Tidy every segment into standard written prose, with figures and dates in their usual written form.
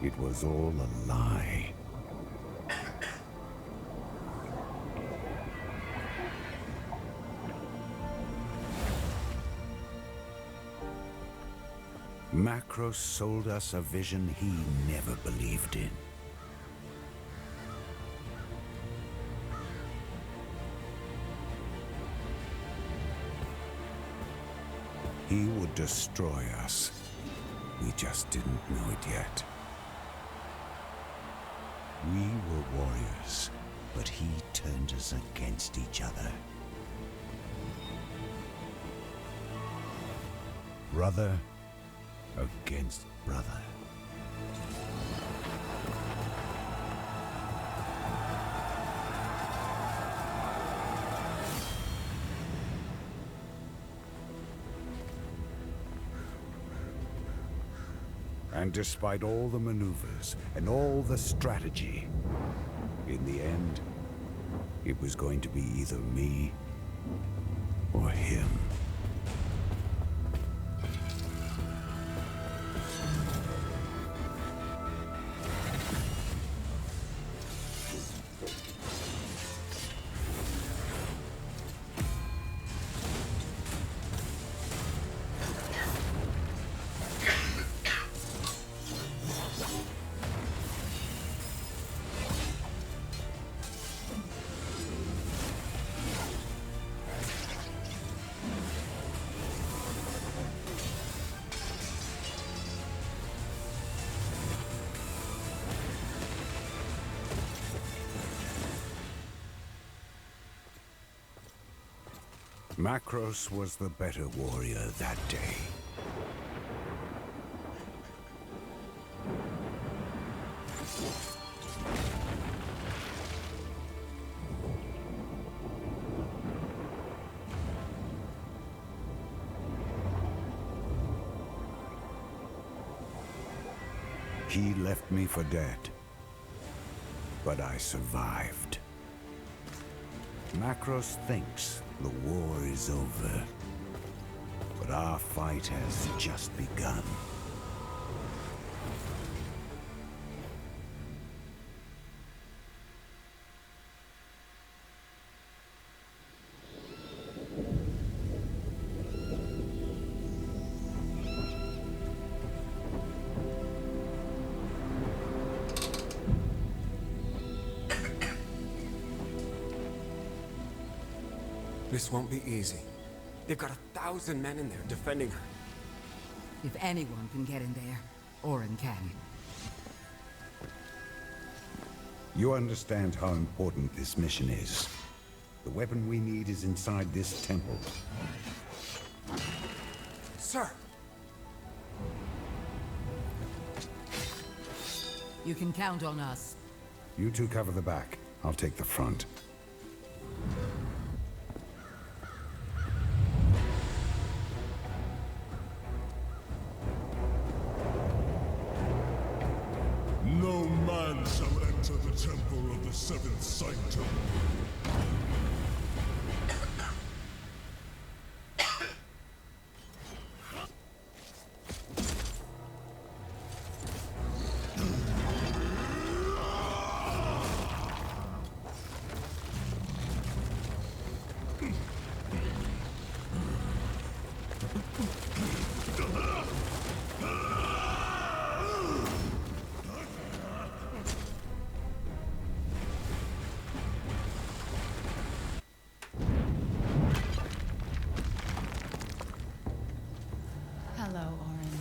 It was all a lie. Macros sold us a vision he never believed in. He would destroy us. We just didn't know it yet. We were warriors, but he turned us against each other. Brother against brother. And despite all the maneuvers and all the strategy, in the end, it was going to be either me or him. Macros was the better warrior that day. He left me for dead, but I survived. Macros thinks the war is over, but our fight has just begun. This won't be easy. They've got 1,000 men in there defending her. If anyone can get in there, Orin can. You understand how important this mission is. The weapon we need is inside this temple. Sir! You can count on us. You two cover the back. I'll take the front. No man shall enter the temple of the seventh sanctum. Hello, Orin.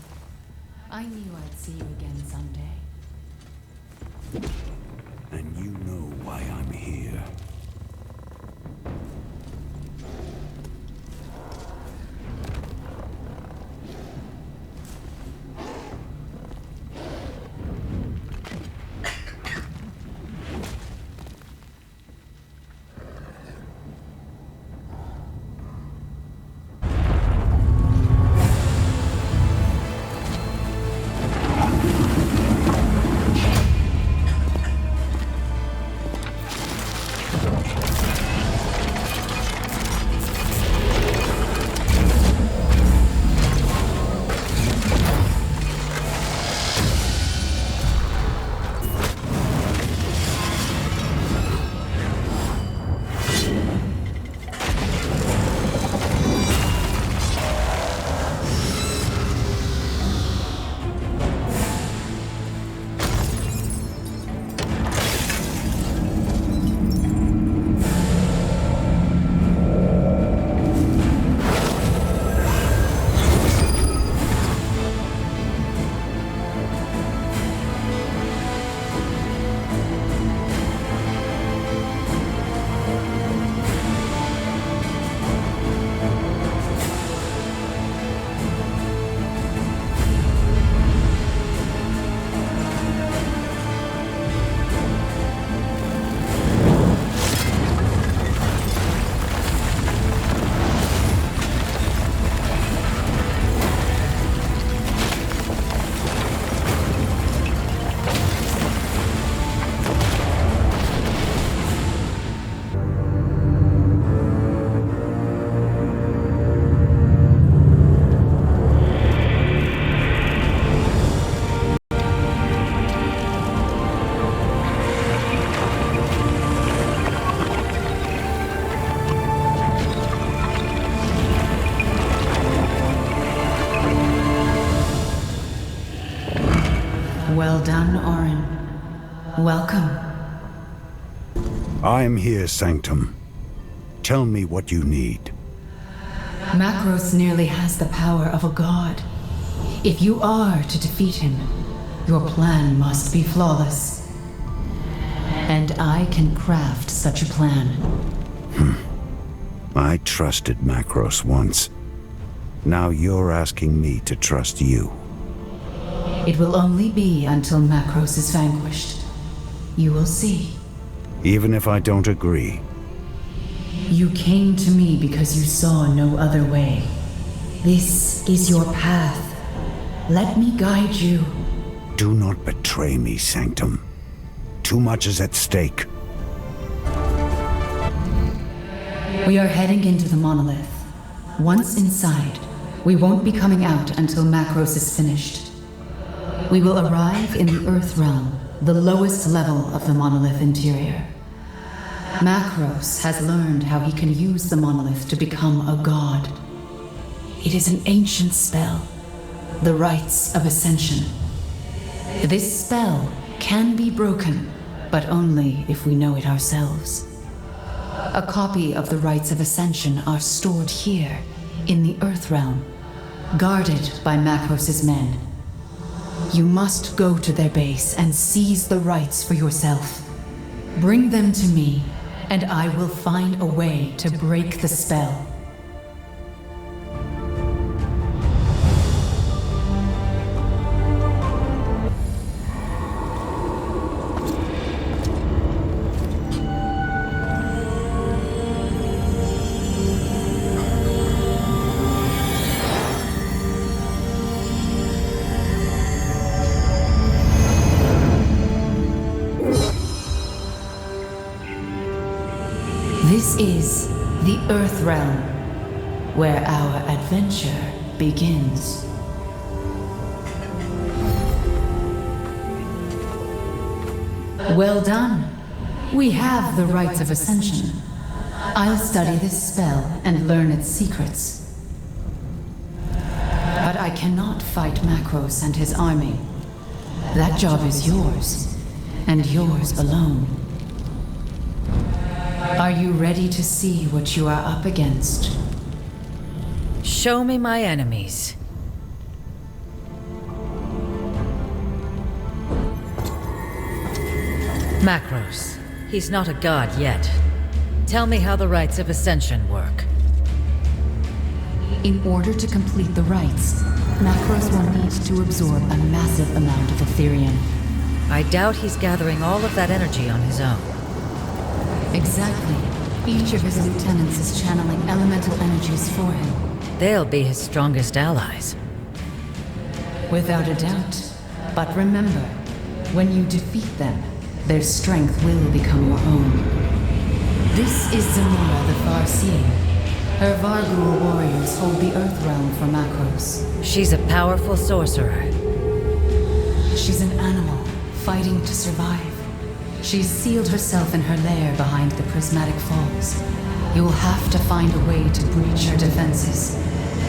I knew I'd see you again someday. And you know why I'm here. Well done, Orin. Welcome. I'm here, Sanctum. Tell me what you need. Macros nearly has the power of a god. If you are to defeat him, your plan must be flawless. And I can craft such a plan. I trusted Macros once. Now you're asking me to trust you. It will only be until Macros is vanquished. You will see. Even if I don't agree. You came to me because you saw no other way. This is your path. Let me guide you. Do not betray me, Sanctum. Too much is at stake. We are heading into the monolith. Once inside, we won't be coming out until Macros is finished. We will arrive in the Earth Realm, the lowest level of the monolith interior. Macros has learned how he can use the monolith to become a god. It is an ancient spell, the Rites of Ascension. This spell can be broken, but only if we know it ourselves. A copy of the Rites of Ascension are stored here, in the Earth Realm, guarded by Macros' men. You must go to their base and seize the rites for yourself. Bring them to me, and I will find a way to break the spell. This is the Earth Realm, where our adventure begins. Well done. We have the Rites of Ascension. I'll study this spell and learn its secrets. But I cannot fight Macros and his army. That job is yours, and yours alone. Are you ready to see what you are up against? Show me my enemies. Macros. He's not a god yet. Tell me how the Rites of Ascension work. In order to complete the rites, Macros will need to absorb a massive amount of Ethereum. I doubt he's gathering all of that energy on his own. Exactly. Each of his lieutenants is channeling elemental energies for him. They'll be his strongest allies. Without a doubt. But remember, when you defeat them, their strength will become your own. This is Zamora the Farseeing. Her Vargul warriors hold the Earth Realm for Macros. She's a powerful sorcerer. She's an animal, fighting to survive. She's sealed herself in her lair behind the prismatic falls. You will have to find a way to breach her defenses.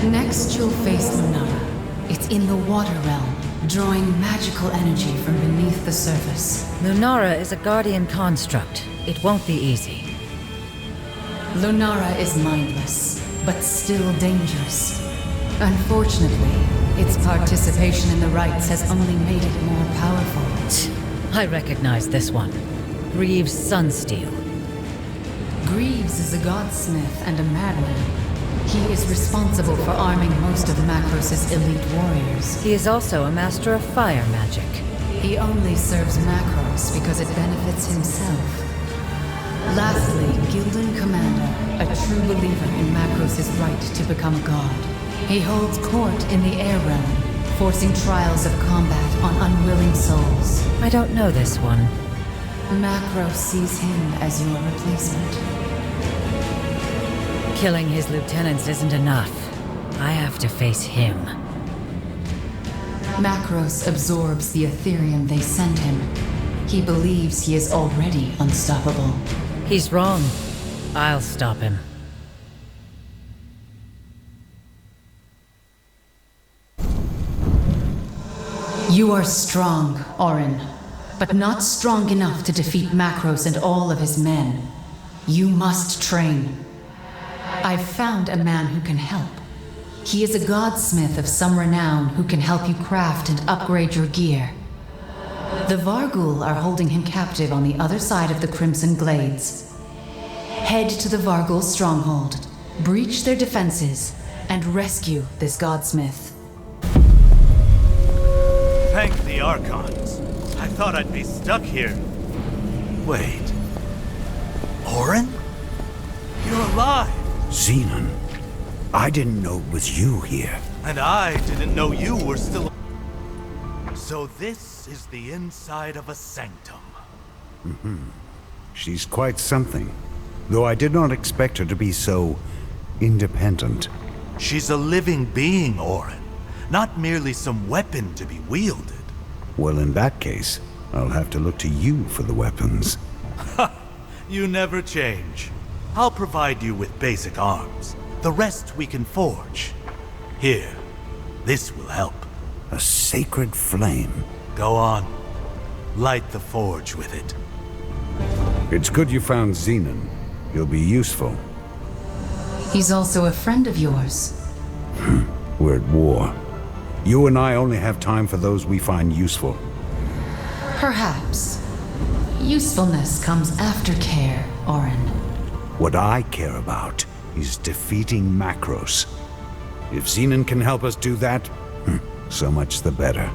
Next, you'll face Lunara. It's in the water realm, drawing magical energy from beneath the surface. Lunara is a guardian construct. It won't be easy. Lunara is mindless, but still dangerous. Unfortunately, its participation in the rites has only made it more powerful. I recognize this one. Greaves Sunsteel. Greaves is a godsmith and a madman. He is responsible for arming most of Macros' elite warriors. He is also a master of fire magic. He only serves Macros because it benefits himself. Lastly, Gildan Commander, a true believer in Macros' right to become a god. He holds court in the air realm, forcing trials of combat on unwilling souls. I don't know this one. Macros sees him as your replacement. Killing his lieutenants isn't enough. I have to face him. Macros absorbs the Ethereum they send him. He believes he is already unstoppable. He's wrong. I'll stop him. You are strong, Orin, but not strong enough to defeat Macros and all of his men. You must train. I've found a man who can help. He is a godsmith of some renown who can help you craft and upgrade your gear. The Vargul are holding him captive on the other side of the Crimson Glades. Head to the Vargul stronghold, breach their defenses, and rescue this godsmith. Thank the Archons. I thought I'd be stuck here. Wait. Orin? You're alive! Xenon, I didn't know it was you here. And I didn't know you were still... So this is the inside of a sanctum. She's quite something, though I did not expect her to be so independent. She's a living being, Orin. Not merely some weapon to be wielded. Well, in that case, I'll have to look to you for the weapons. You never change. I'll provide you with basic arms. The rest we can forge. Here, this will help. A sacred flame. Go on. Light the forge with it. It's good you found Xenon. He'll be useful. He's also a friend of yours. We're at war. You and I only have time for those we find useful. Perhaps. Usefulness comes after care, Orin. What I care about is defeating Macros. If Xenon can help us do that, so much the better.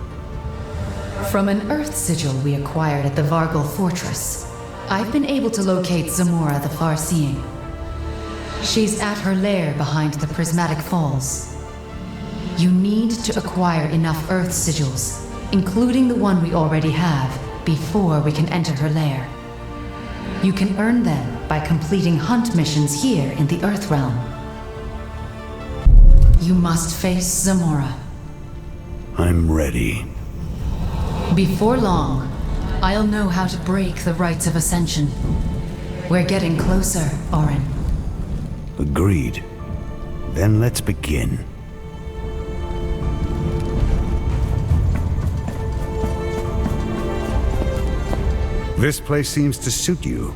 From an Earth sigil we acquired at the Vargul Fortress, I've been able to locate Zamora the Farseeing. She's at her lair behind the Prismatic Falls. You need to acquire enough Earth sigils, including the one we already have, before we can enter her lair. You can earn them by completing hunt missions here in the Earth Realm. You must face Zamora. I'm ready. Before long, I'll know how to break the rites of Ascension. We're getting closer, Orin. Agreed. Then let's begin. This place seems to suit you.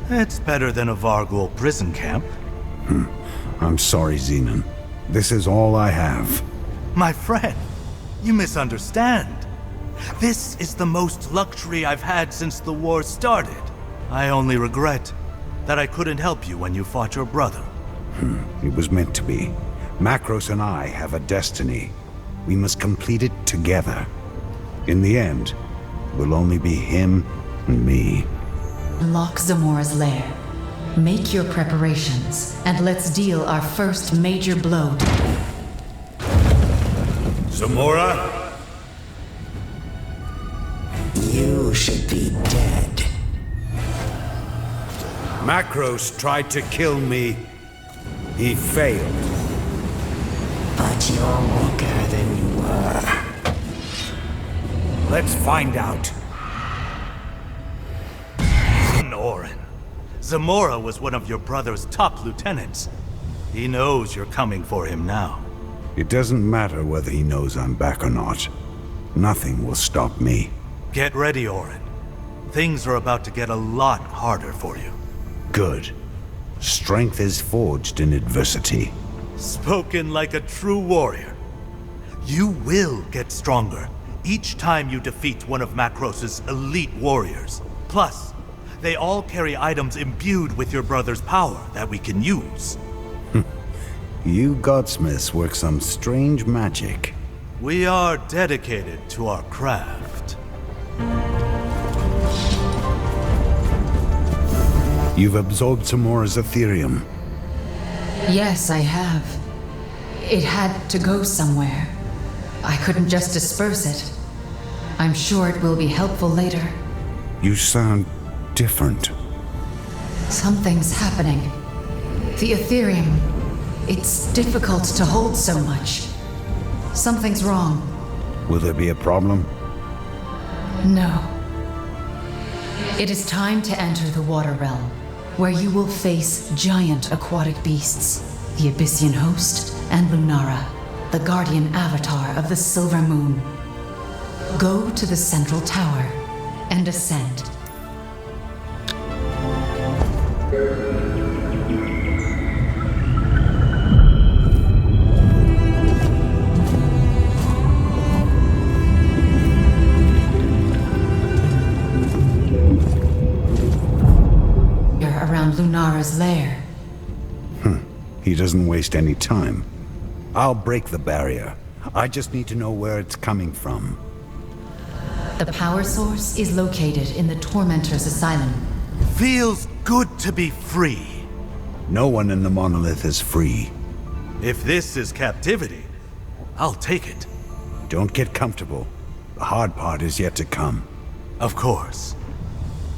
It's better than a Vargul prison camp. I'm sorry, Xenon. This is all I have. My friend, you misunderstand. This is the most luxury I've had since the war started. I only regret that I couldn't help you when you fought your brother. It was meant to be. Macros and I have a destiny. We must complete it together. In the end, it will only be him and me. Lock Zamora's lair. Make your preparations, and let's deal our first major blow. Zamora? You should be dead. Macros tried to kill me. He failed. But you're weaker than you were. Let's find out. Orin, Zamora was one of your brother's top lieutenants. He knows you're coming for him now. It doesn't matter whether he knows I'm back or not. Nothing will stop me. Get ready, Orin. Things are about to get a lot harder for you. Good. Strength is forged in adversity. Spoken like a true warrior. You will get stronger each time you defeat one of Macros' elite warriors. Plus, they all carry items imbued with your brother's power that we can use. You godsmiths work some strange magic. We are dedicated to our craft. You've absorbed Zamora's Ethereum. Yes, I have. It had to go somewhere. I couldn't just disperse it. I'm sure it will be helpful later. You sound different. Something's happening. The Ethereum, it's difficult to hold so much. Something's wrong. Will there be a problem? No. It is time to enter the Water Realm, where you will face giant aquatic beasts, the Abyssian Host and Lunara, the guardian avatar of the Silver Moon. Go to the central tower and ascend. Around Lunara's lair. He doesn't waste any time. I'll break the barrier. I just need to know where it's coming from. The power source is located in the Tormentor's Asylum. Feels good to be free. No one in the monolith is free. If this is captivity, I'll take it. Don't get comfortable. The hard part is yet to come. Of course.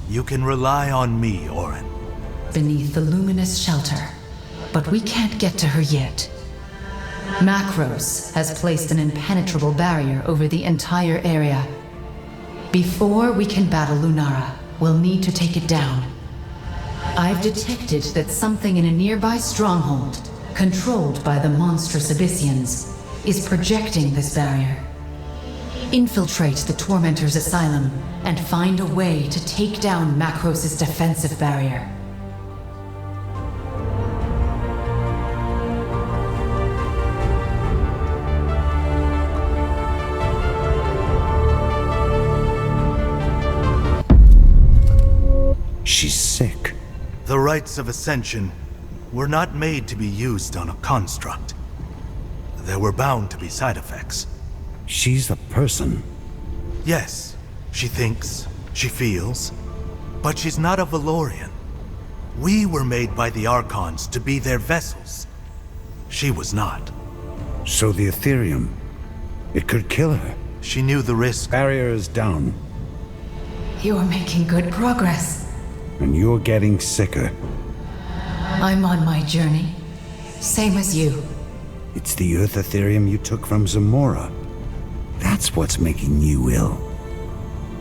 You can rely on me, Orin. Beneath the luminous shelter. But we can't get to her yet. Macros has placed an impenetrable barrier over the entire area. Before we can battle Lunara, we'll need to take it down. I've detected that something in a nearby stronghold, controlled by the monstrous Abyssians, is projecting this barrier. Infiltrate the Tormentor's Asylum and find a way to take down Macros' defensive barrier. She's sick. The rites of ascension were not made to be used on a construct. There were bound to be side effects. She's a person. Yes, she thinks, she feels, but she's not a Valorian. We were made by the Archons to be their vessels. She was not. So the Ethereum, it could kill her. She knew the risk. Barrier is down, You're making good progress. and you're getting sicker. I'm on my journey. Same as you. It's the Earth Ethereum you took from Zamora. That's what's making you ill.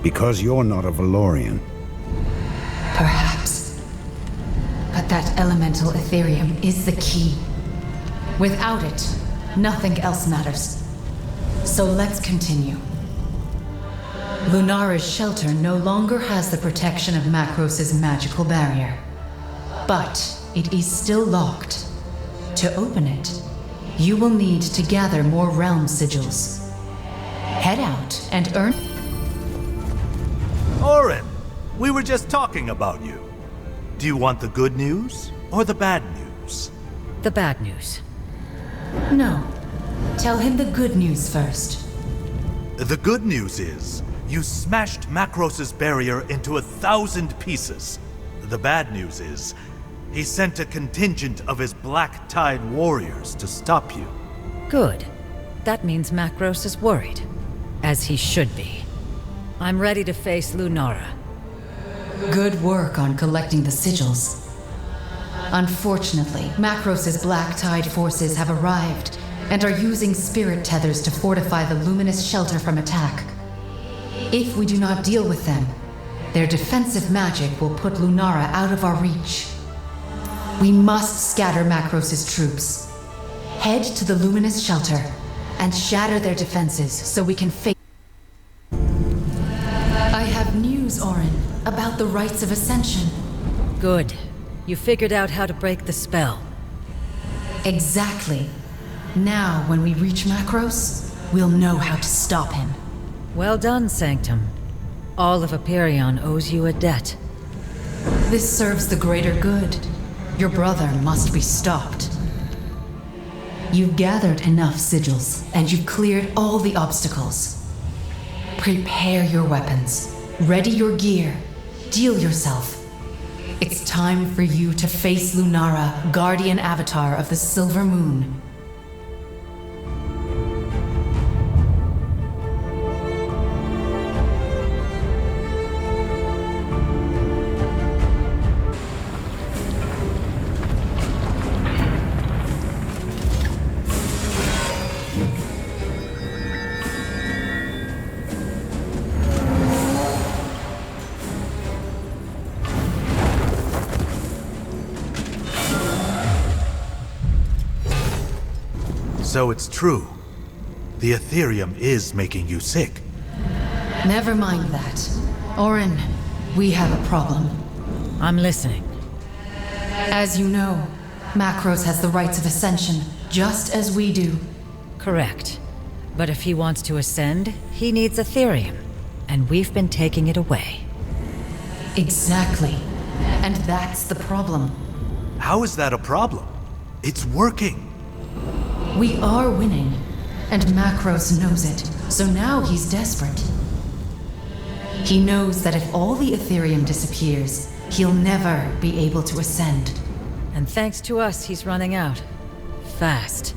Because you're not a Valorian. Perhaps. But that elemental Ethereum is the key. Without it, nothing else matters. So let's continue. Lunara's shelter no longer has the protection of Macros' magical barrier. But it is still locked. To open it, you will need to gather more realm sigils. Head out and earn... Orin, we were just talking about you. Do you want the good news or the bad news? The bad news. No. Tell him the good news first. The good news is, you smashed Macros' barrier into 1,000 pieces. The bad news is, he sent a contingent of his Black Tide warriors to stop you. Good. That means Macros is worried. As he should be. I'm ready to face Lunara. Good work on collecting the sigils. Unfortunately, Macros' Black Tide forces have arrived and are using spirit tethers to fortify the luminous shelter from attack. If we do not deal with them, their defensive magic will put Lunara out of our reach. We must scatter Macros' troops. Head to the luminous shelter and shatter their defenses so we can face... I have news, Orin, about the rites of ascension. Good. You figured out how to break the spell. Exactly. Now, when we reach Macros, we'll know how to stop him. Well done, Sanctum. All of Hyperion owes you a debt. This serves the greater good. Your brother must be stopped. You've gathered enough sigils, and you've cleared all the obstacles. Prepare your weapons. Ready your gear. Deal yourself. It's time for you to face Lunara, guardian avatar of the Silver Moon. So it's true. The Ethereum is making you sick. Never mind that. Orin, we have a problem. I'm listening. As you know, Macros has the rights of ascension, just as we do. Correct. But if he wants to ascend, he needs Ethereum. And we've been taking it away. Exactly. And that's the problem. How is that a problem? It's working. We are winning, and Macros knows it, so now he's desperate. He knows that if all the Ethereum disappears, he'll never be able to ascend. And thanks to us, he's running out. Fast.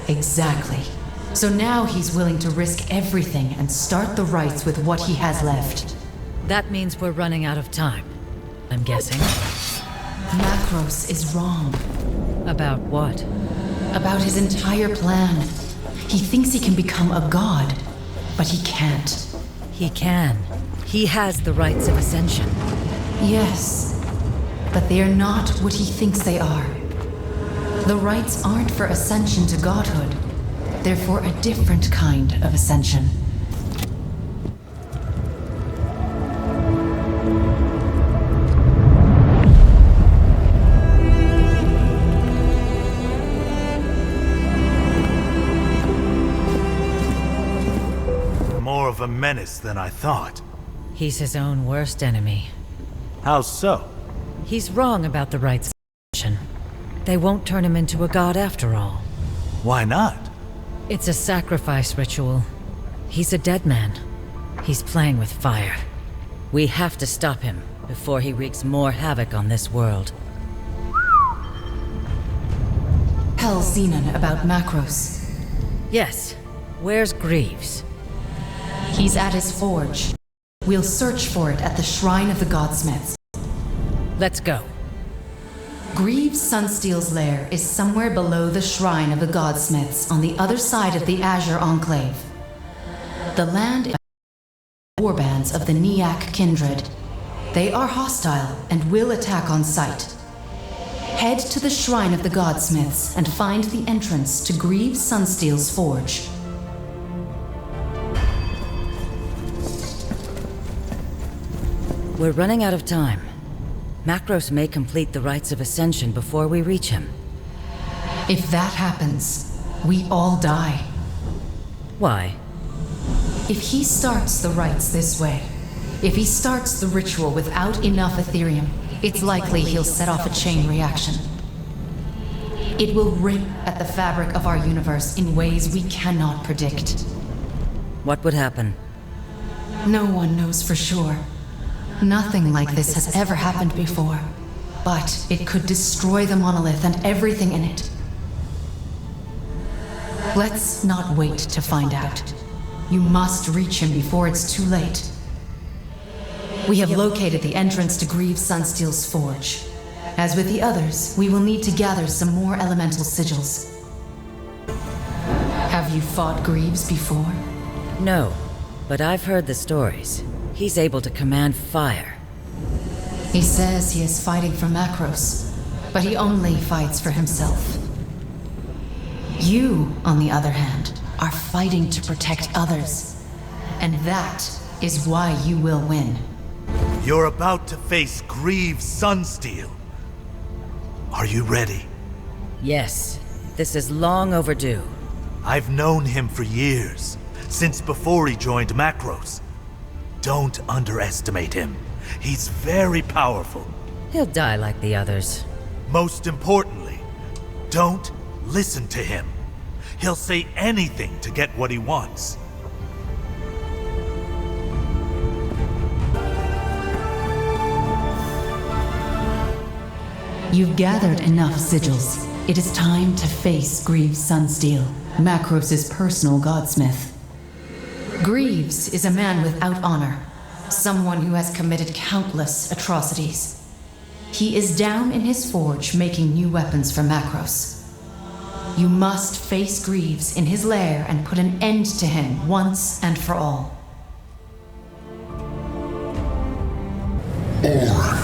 Exactly. So now he's willing to risk everything and start the rites with what he has left. That means we're running out of time. I'm guessing. Macros is wrong. About what? About his entire plan. He thinks he can become a god, but he can't. He can. He has the rights of ascension. Yes, but they are not what he thinks they are. The rites aren't for ascension to godhood. They're for a different kind of ascension. More of a menace than I thought. He's his own worst enemy. How so? He's wrong about the rights of ascension. They won't turn him into a god after all. Why not? It's a sacrifice ritual. He's a dead man. He's playing with fire. We have to stop him before he wreaks more havoc on this world. Tell Xenon about Macros. Yes. Where's Greaves? He's at his forge. We'll search for it at the Shrine of the Godsmiths. Let's go. Greaves Sunsteel's lair is somewhere below the Shrine of the Godsmiths on the other side of the Azure Enclave. The land is warbands of the Niak kindred. They are hostile and will attack on sight. Head to the Shrine of the Godsmiths and find the entrance to Greaves Sunsteel's forge. We're running out of time. Macros may complete the rites of ascension before we reach him. If that happens, we all die. Why? If he starts the rites this way, if he starts the ritual without enough Ethereum, it's likely he'll set off a chain reaction. It will rip at the fabric of our universe in ways we cannot predict. What would happen? No one knows for sure. Nothing like this has ever happened before. But it could destroy the monolith and everything in it. Let's not wait to find out. You must reach him before it's too late. We have located the entrance to Greaves Sunsteel's forge. As with the others, we will need to gather some more elemental sigils. Have you fought Greaves before? No, but I've heard the stories. He's able to command fire. He says he is fighting for Macros, but he only fights for himself. You, on the other hand, are fighting to protect others. And that is why you will win. You're about to face Greaves Sunsteel. Are you ready? Yes, this is long overdue. I've known him for years, since before he joined Macros. Don't underestimate him. He's very powerful. He'll die like the others. Most importantly, don't listen to him. He'll say anything to get what he wants. You've gathered enough sigils. It is time to face Greaves Sunsteel, Macros' personal godsmith. Greaves is a man without honor, someone who has committed countless atrocities. He is down in his forge making new weapons for Macros. You must face Greaves in his lair and put an end to him once and for all. Orin,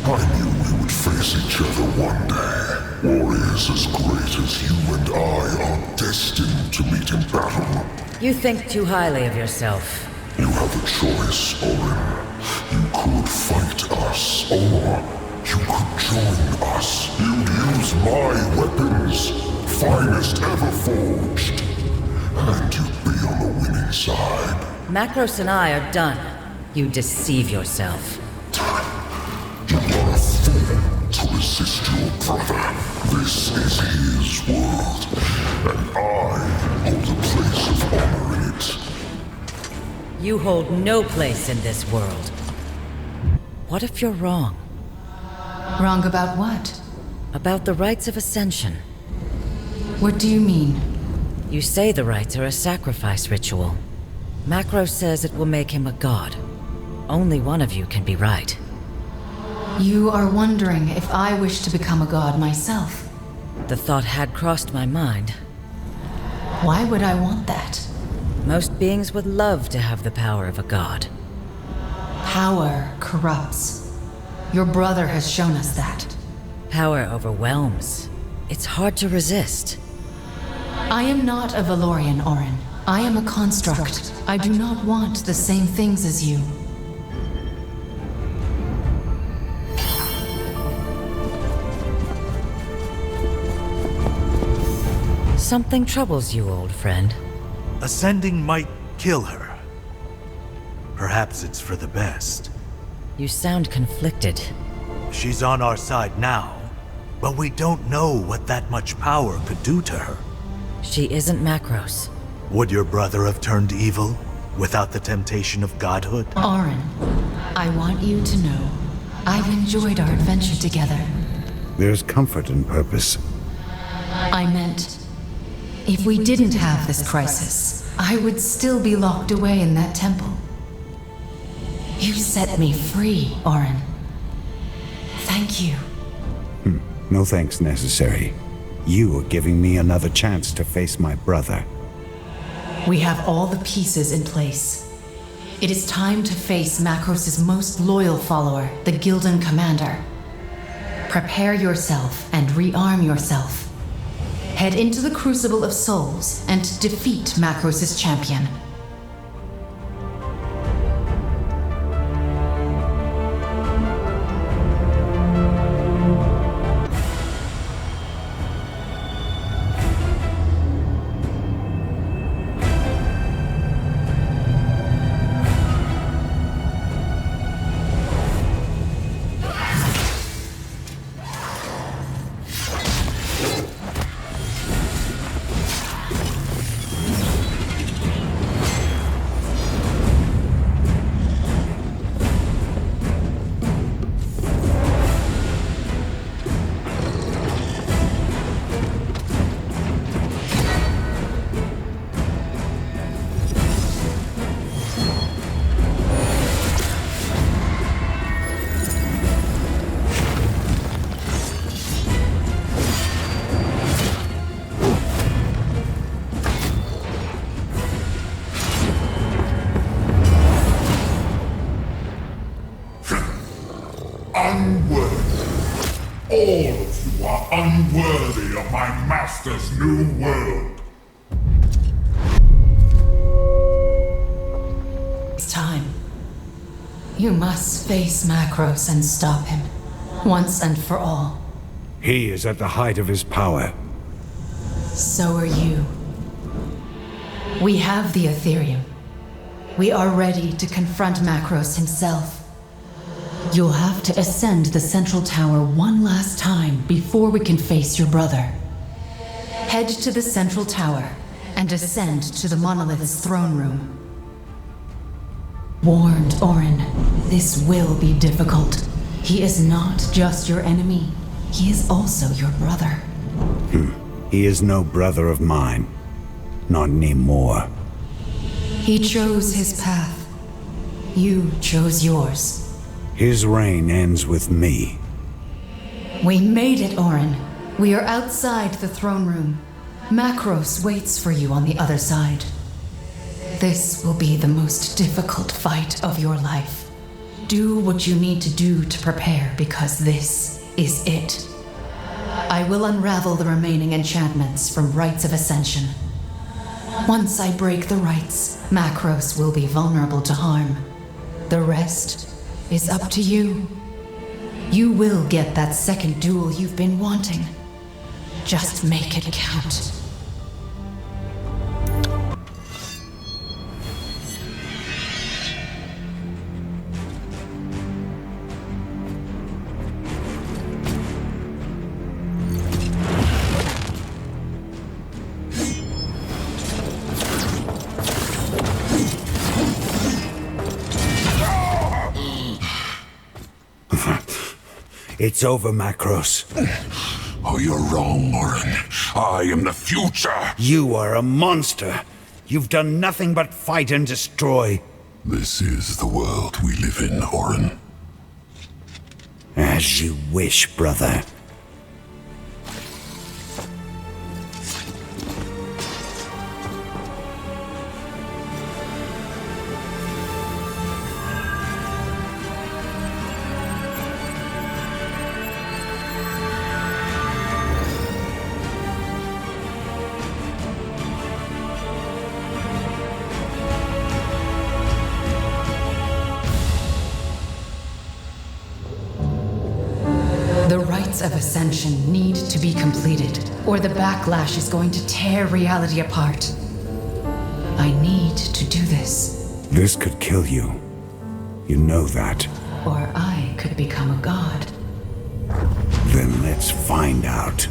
I knew we would face each other one day. Warriors as great as you and I are destined to meet in battle. You think too highly of yourself. You have a choice, Orin. You could fight us, or you could join us. You'd use my weapons, finest ever forged, and you'd be on the winning side. Macros and I are done. You deceive yourself. You are a fool to resist your brother. This is his world, and I hold a place of honor in it. You hold no place in this world. What if you're wrong? Wrong about what? About the rites of ascension. What do you mean? You say the rites are a sacrifice ritual. Macros says it will make him a god. Only one of you can be right. You are wondering if I wish to become a god myself. The thought had crossed my mind. Why would I want that? Most beings would love to have the power of a god. Power corrupts. Your brother has shown us that. Power overwhelms. It's hard to resist. I am not a Valorian, Orin. I am a construct. I do not want the same things as you. Something troubles you, old friend. Ascending might kill her. Perhaps it's for the best. You sound conflicted. She's on our side now, but we don't know what that much power could do to her. She isn't Macros. Would your brother have turned evil without the temptation of godhood? Orin, I want you to know I've enjoyed our adventure together. There's comfort in purpose. I meant, if we didn't have this crisis, I would still be locked away in that temple. You set me free, Orin. Thank you. No thanks necessary. You are giving me another chance to face my brother. We have all the pieces in place. It is time to face Macros' most loyal follower, the Gildan Commander. Prepare yourself and rearm yourself. Head into the Crucible of Souls and defeat Macros' champion. All of you are unworthy of my master's new world. It's time. You must face Macros and stop him, once and for all. He is at the height of his power. So are you. We have the Ethereum. We are ready to confront Macros himself. You'll have to ascend the central tower one last time before we can face your brother. Head to the central tower and ascend to the monolith's throne room. Warned, Orin, this will be difficult. He is not just your enemy. He is also your brother. He is no brother of mine. Not anymore. He chose his path. You chose yours. His reign ends with me. We made it, Orin. We are outside the throne room. Macros waits for you on the other side. This will be the most difficult fight of your life. Do what you need to do to prepare, because this is it. I will unravel the remaining enchantments from Rites of Ascension. Once I break the rites, Macros will be vulnerable to harm. The rest is up to you. You will get that second duel you've been wanting. Just make it count. It's over, Macros. Oh, you're wrong, Orin. I am the future. You are a monster. You've done nothing but fight and destroy. This is the world we live in, Orin. As you wish, brother. The rites of ascension need to be completed, or the backlash is going to tear reality apart. I need to do this. This could kill you. You know that. Or I could become a god. Then let's find out.